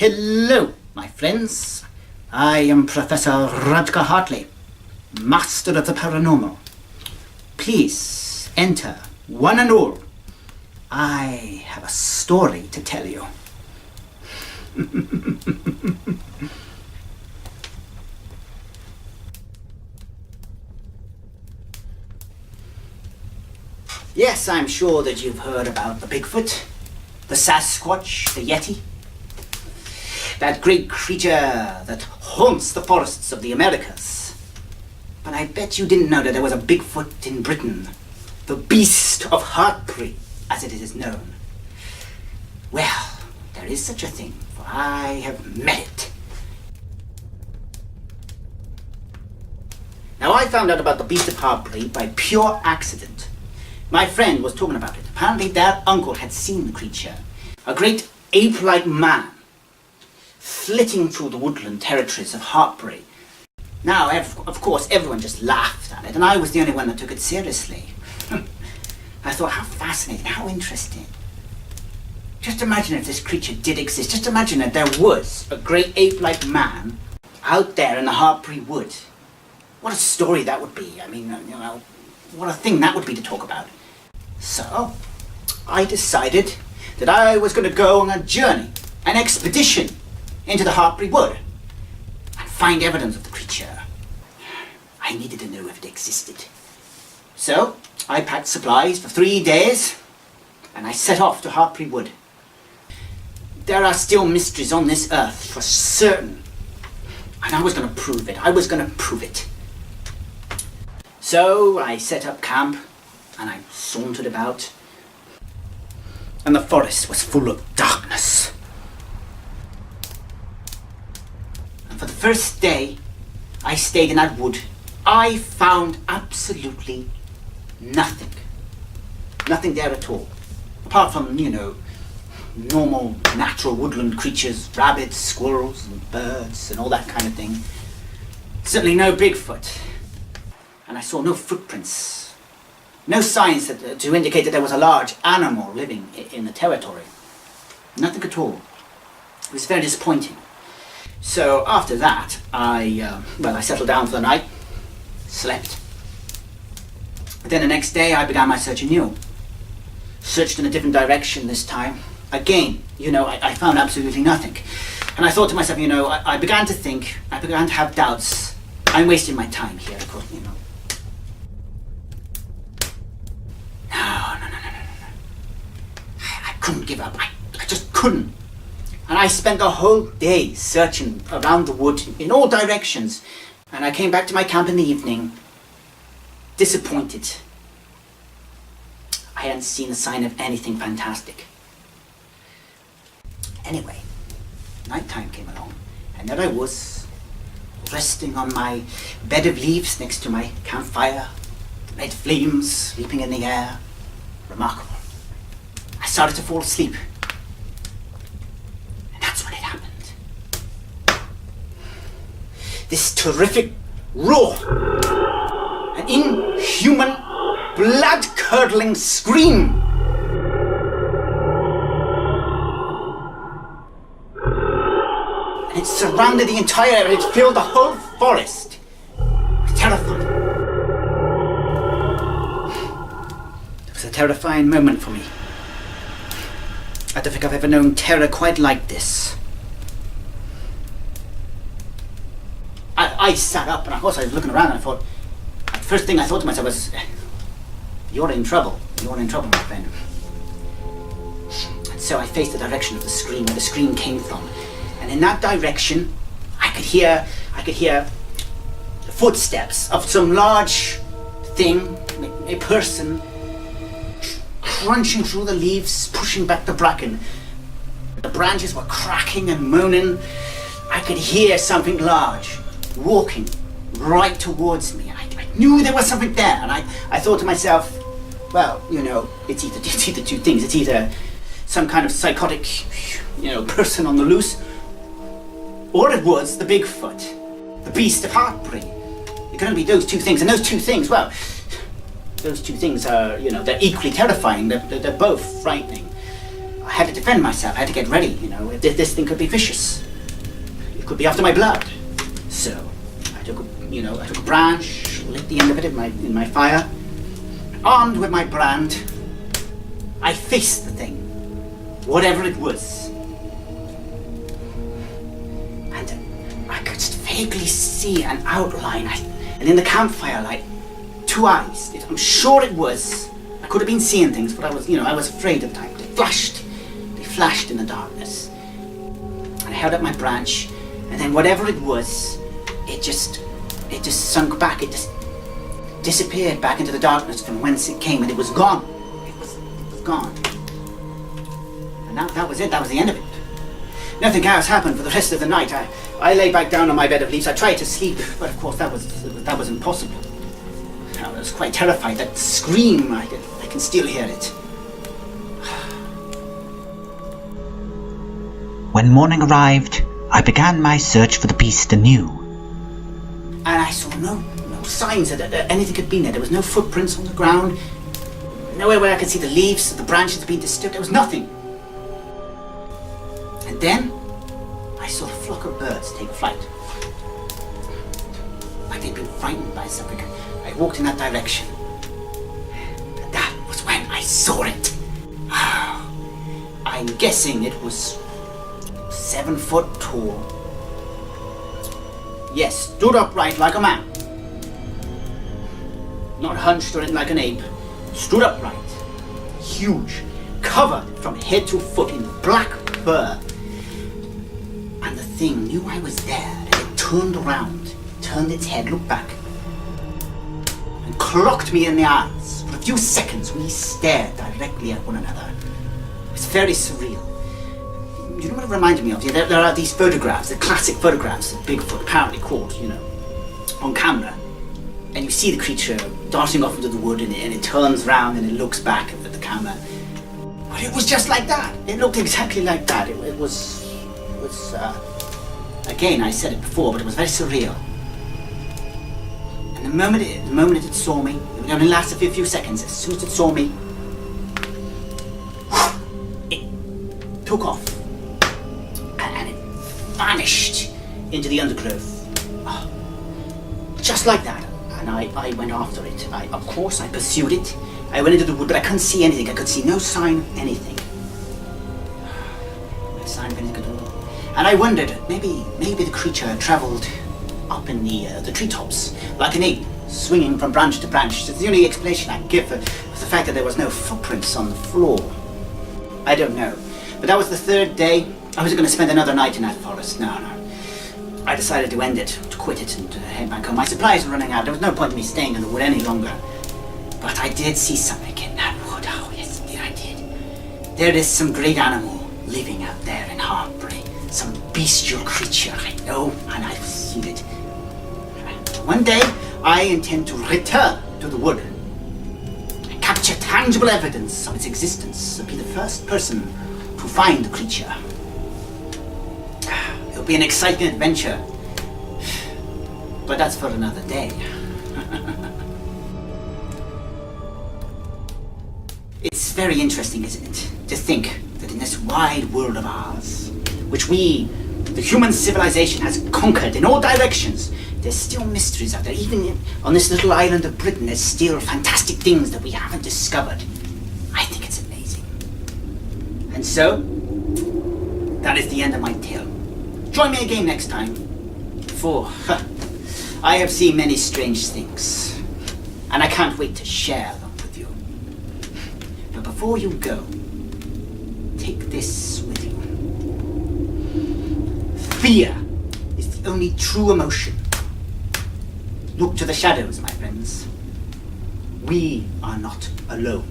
Hello, my friends. I am Professor Rutger Heartly, Master of the Paranormal. Please enter, one and all. I have a story to tell you. Yes, I'm sure that you've heard about the Bigfoot, the Sasquatch, the Yeti. That great creature that haunts the forests of the Americas. But I bet you didn't know that there was a Bigfoot in Britain. The Beast of Hartpury, as it is known. Well, there is such a thing, for I have met it. Now, I found out about the Beast of Hartpury by pure accident. My friend was talking about it. Apparently their uncle had seen the creature. A great ape-like man flitting through the woodland territories of Hartpury. Now, of course, everyone just laughed at it, and I was the only one that took it seriously. I thought, how fascinating, how interesting. Just imagine if this creature did exist. Just imagine that there was a great ape-like man out there in the Hartpury wood. What a story that would be. I mean, you know, what a thing that would be to talk about. So, I decided that I was going to go on a journey, an expedition, into the Hartpury wood and find evidence of the creature. I needed to know if it existed. So, I packed supplies for 3 days and I set off to Hartpury wood. There are still mysteries on this earth for certain, and I was going to prove it. I was going to prove it. So, I set up camp and I sauntered about, and the forest was full of darkness. And for the first day I stayed in that wood, I found absolutely nothing. Nothing there at all. Apart from, you know, normal natural woodland creatures, rabbits, squirrels, and birds, and all that kind of thing. Certainly no Bigfoot. And I saw no footprints. No signs to indicate that there was a large animal living in the territory. Nothing at all. It was very disappointing. So after that, I settled down for the night, slept. But then the next day I began my search anew. Searched in a different direction this time. Again, you know, I found absolutely nothing. And I thought to myself, you know, I began to think, I began to have doubts. I'm wasting my time here, of course, you know. I couldn't give up. I just couldn't. And I spent the whole day searching around the wood in all directions. And I came back to my camp in the evening, disappointed. I hadn't seen a sign of anything fantastic. Anyway, nighttime came along, and there I was, resting on my bed of leaves next to my campfire, the red flames leaping in the air. Remarkable. I started to fall asleep. And that's when it happened. This terrific roar, an inhuman, blood-curdling scream. And it surrounded the entire area, it filled the whole forest. I was terrified. It was a terrifying moment for me. I don't think I've ever known terror quite like this. I sat up, and of course I was looking around, and I thought, the first thing I thought to myself was, you're in trouble. You're in trouble, my friend. And so I faced the direction of the scream, where the scream came from. And in that direction, I could hear the footsteps of some large thing, a person, crunching through the leaves, pushing back the bracken. The branches were cracking and moaning. I could hear something large walking right towards me. I knew there was something there, and I thought to myself, well, you know, it's either two things. It's either some kind of psychotic, you know, person on the loose, or it was the Bigfoot, the Beast of Hartpury. It can only be those two things, and those two things, well, those two things are, you know, they're equally terrifying. They're both frightening. I had to defend myself. I had to get ready, this thing could be vicious. It could be after my blood. So I took a branch, lit the end of it in my fire. Armed with my brand, I faced the thing, whatever it was. And I could just vaguely see an outline, and in the campfire light, 2 eyes. I'm sure it was. I could have been seeing things, but I was afraid at the time. They flashed in the darkness. And I held up my branch, and then whatever it was, it just sunk back. It just disappeared back into the darkness from whence it came, and it was gone. It was gone. And that was it. That was the end of it. Nothing else happened for the rest of the night. I lay back down on my bed of leaves. I tried to sleep, but of course that was impossible. I was quite terrified. That scream, I can still hear it. When morning arrived, I began my search for the beast anew. And I saw no signs that anything had been there. There was no footprints on the ground. Nowhere where I could see the leaves, the branches had been disturbed. There was nothing. And then I saw a flock of birds take flight. Like they'd been frightened by something. I walked in that direction. And that was when I saw it. I'm guessing it was 7 foot tall. Yes, stood upright like a man. Not hunched or anything like an ape. Stood upright. Huge. Covered from head to foot in black fur. And the thing knew I was there, and it turned around, turned its head, looked back, and clocked me in the eyes. For a few seconds, we stared directly at one another. It was very surreal. You know what it reminded me of? Yeah, there are these photographs, the classic photographs of Bigfoot, apparently caught, on camera. And you see the creature darting off into the wood, and it turns around and it looks back at the camera. But it was just like that. It looked exactly like that. It was again, I said it before, but it was very surreal. And the moment it saw me, it only lasted a few seconds. As soon as it saw me, it took off. And it vanished into the undergrowth. Just like that. And I went after it. Of course, I pursued it. I went into the wood, but I couldn't see anything. I could see no sign of anything. No sign of anything at all. And I wondered, maybe the creature travelled up in the treetops, like an ape, swinging from branch to branch. It's the only explanation I can give for the fact that there was no footprints on the floor. I don't know. But that was the 3rd day. I wasn't going to spend another night in that forest. No. I decided to end it, to quit it, and head back home. My supplies were running out. There was no point in me staying in the wood any longer. But I did see something in that wood. Oh, yes, indeed I did. There is some great animal living out there in Hartpury. Some bestial creature, I know, and I've seen it. One day, I intend to return to the wood and capture tangible evidence of its existence and be the first person to find the creature. It'll be an exciting adventure, but that's for another day. It's very interesting, isn't it, to think that in this wide world of ours, which we, the human civilization, has conquered in all directions, there's still mysteries out there. Even on this little island of Britain, there's still fantastic things that we haven't discovered. I think it's amazing. And so, that is the end of my tale. Join me again next time, for I have seen many strange things, and I can't wait to share them with you. But before you go, take this with you. Fear is the only true emotion. Look to the shadows, my friends. We are not alone.